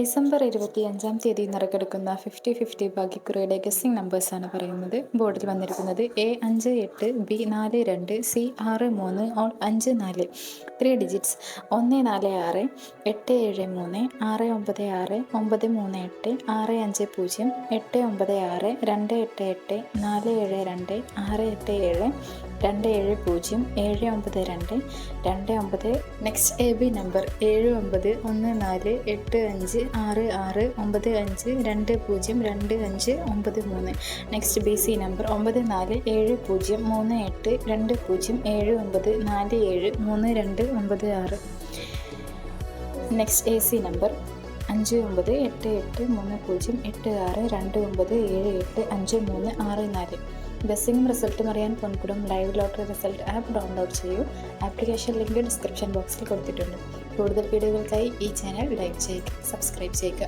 December 25 നറുക്കെടുക്കുന്ന 50-50 ഭാഗ്യക്കുറിയുടെ guessing നമ്പേഴ്സാണ് പറയുന്നത്. ബോർഡിൽ വന്നിരിക്കുന്നത് A58, B42, C63, all 54. 3 digits 146, 873, 696, 938, 650, 896, 288, 472, 687, 270, 792, 29. Next AB number 791485 6695202593. Next BC number 9470382079473296. Next AC number 59883086297853. ഗസ്സിംഗും റിസൾട്ടും അറിയാൻ Ponkudam live lottery result app download ചെയ്യൂ. ആപ്ലിക്കേഷൻ ലിങ്ക് ഡിസ്ക്രിപ്ഷൻ ബോക്സിൽ കൊടുത്തിട്ടുണ്ട്. കൂടുതൽ വീഡിയോകൾക്കായി ഈ ചാനൽ ലൈക്ക് ചെയ്യുക, സബ്സ്ക്രൈബ് ചെയ്യുക.